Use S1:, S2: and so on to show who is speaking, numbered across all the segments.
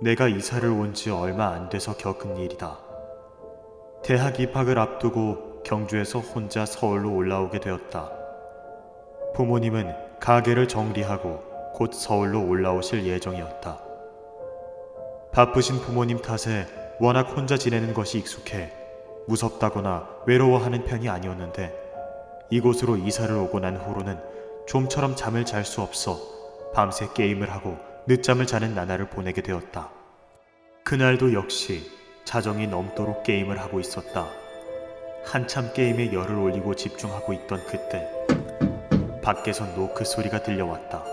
S1: 내가 이사를 온 지 얼마 안 돼서 겪은 일이다. 대학 입학을 앞두고 경주에서 혼자 서울로 올라오게 되었다. 부모님은 가게를 정리하고 곧 서울로 올라오실 예정이었다. 바쁘신 부모님 탓에 워낙 혼자 지내는 것이 익숙해 무섭다거나 외로워하는 편이 아니었는데, 이곳으로 이사를 오고 난 후로는 좀처럼 잠을 잘 수 없어 밤새 게임을 하고 늦잠을 자는 나날을 보내게 되었다. 그날도 역시 자정이 넘도록 게임을 하고 있었다. 한참 게임에 열을 올리고 집중하고 있던 그때 밖에서 노크 소리가 들려왔다.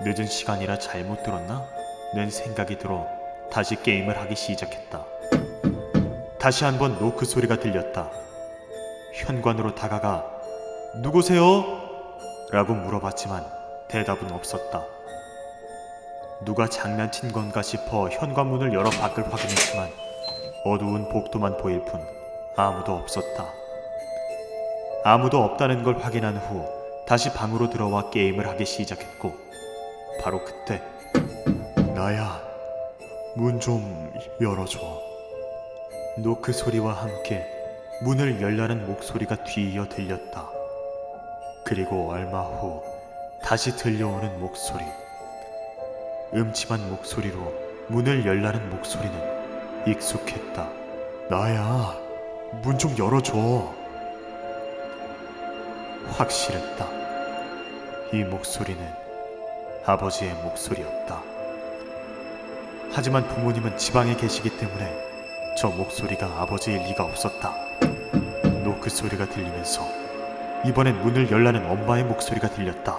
S1: 늦은 시간이라 잘못 들었나? 는 생각이 들어 다시 게임을 하기 시작했다. 다시 한번 노크 소리가 들렸다. 현관으로 다가가 "누구세요?" 라고 물어봤지만 대답은 없었다. 누가 장난친 건가 싶어 현관문을 열어 밖을 확인했지만 어두운 복도만 보일 뿐 아무도 없었다. 아무도 없다는 걸 확인한 후 다시 방으로 들어와 게임을 하기 시작했고, 바로 그때 "나야, 문 좀 열어줘." 노크 소리와 함께 문을 열라는 목소리가 뒤이어 들렸다. 그리고 얼마 후 다시 들려오는 목소리. 음침한 목소리로 문을 열라는 목소리는 익숙했다. "나야, 문 좀 열어줘." 확실했다. 이 목소리는 아버지의 목소리였다. 하지만 부모님은 지방에 계시기 때문에 저 목소리가 아버지일 리가 없었다. 노크 소리가 들리면서 이번엔 문을 열라는 엄마의 목소리가 들렸다.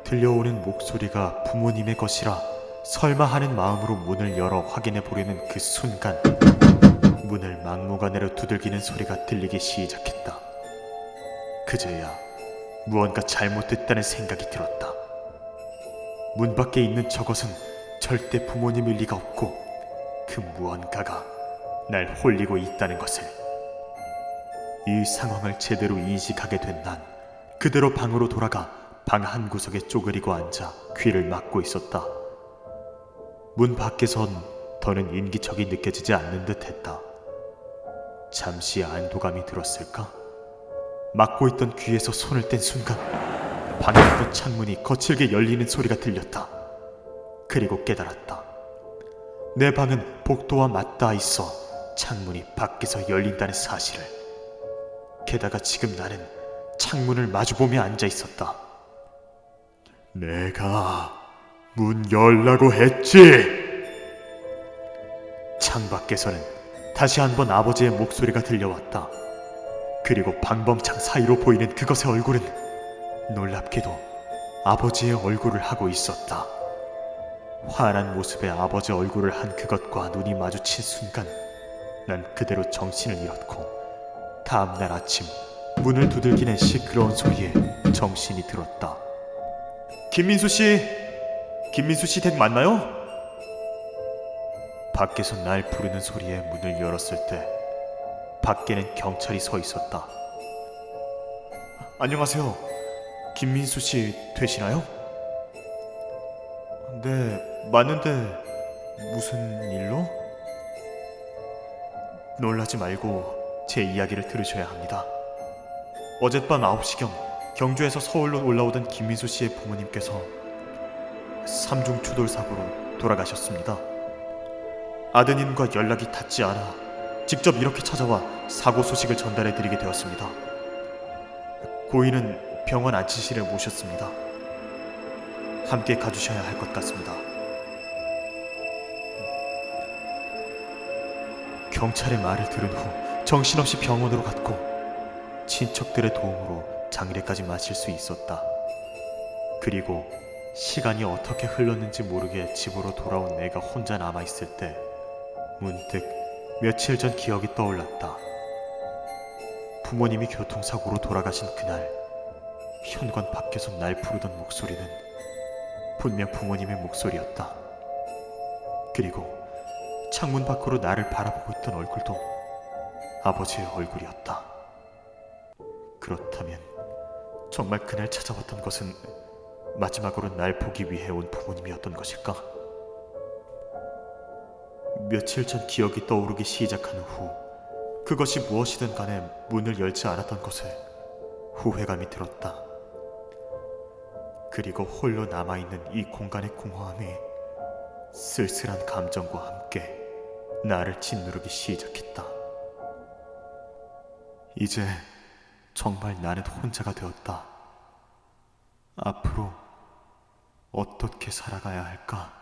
S1: 들려오는 목소리가 부모님의 것이라 설마 하는 마음으로 문을 열어 확인해 보려는 그 순간, 문을 막무가내로 두들기는 소리가 들리기 시작했다. 그제야 무언가 잘못됐다는 생각이 들었다. 문 밖에 있는 저것은 절대 부모님일 리가 없고, 그 무언가가 날 홀리고 있다는 것을. 이 상황을 제대로 인식하게 된 난 그대로 방으로 돌아가 방 한 구석에 쪼그리고 앉아 귀를 막고 있었다. 문 밖에선 더는 인기척이 느껴지지 않는 듯 했다. 잠시 안도감이 들었을까? 막고 있던 귀에서 손을 뗀 순간 방에 있던 창문이 거칠게 열리는 소리가 들렸다. 그리고 깨달았다. 내 방은 복도와 맞닿아 있어 창문이 밖에서 열린다는 사실을. 게다가 지금 나는 창문을 마주보며 앉아 있었다. "내가 문 열라고 했지!" 창밖에서는 다시 한번 아버지의 목소리가 들려왔다. 그리고 방범창 사이로 보이는 그것의 얼굴은 놀랍게도 아버지의 얼굴을 하고 있었다. 환한 모습의 아버지 얼굴을 한 그것과 눈이 마주친 순간 난 그대로 정신을 잃었고, 다음날 아침 문을 두들기는 시끄러운 소리에 정신이 들었다. 김민수 씨 댁 맞나요?" 밖에서 날 부르는 소리에 문을 열었을 때 밖에는 경찰이 서 있었다. "안녕하세요. 김민수 씨 되시나요?" "네, 맞는데 무슨 일로?" "놀라지 말고 제 이야기를 들으셔야 합니다. 어젯밤 9시경 경주에서 서울로 올라오던 김민수 씨의 부모님께서 3중 추돌 사고로 돌아가셨습니다. 아드님과 연락이 닿지 않아 직접 이렇게 찾아와 사고 소식을 전달해 드리게 되었습니다. 고인은 병원 안치실에 모셨습니다. 함께 가주셔야 할 것 같습니다." 경찰의 말을 들은 후 정신없이 병원으로 갔고, 친척들의 도움으로 장례까지 마칠 수 있었다. 그리고 시간이 어떻게 흘렀는지 모르게 집으로 돌아온 내가 혼자 남아있을 때 문득 며칠 전 기억이 떠올랐다. 부모님이 교통사고로 돌아가신 그날, 현관 밖에서 날 부르던 목소리는 분명 부모님의 목소리였다. 그리고 창문 밖으로 나를 바라보고 있던 얼굴도 아버지의 얼굴이었다. 그렇다면 정말 그날 찾아왔던 것은 마지막으로 날 보기 위해 온 부모님이었던 것일까? 며칠 전 기억이 떠오르기 시작한 후 그것이 무엇이든 간에 문을 열지 않았던 것에 후회감이 들었다. 그리고 홀로 남아있는 이 공간의 공허함이 쓸쓸한 감정과 함께 나를 짓누르기 시작했다. 이제 정말 나는 혼자가 되었다. 앞으로 어떻게 살아가야 할까?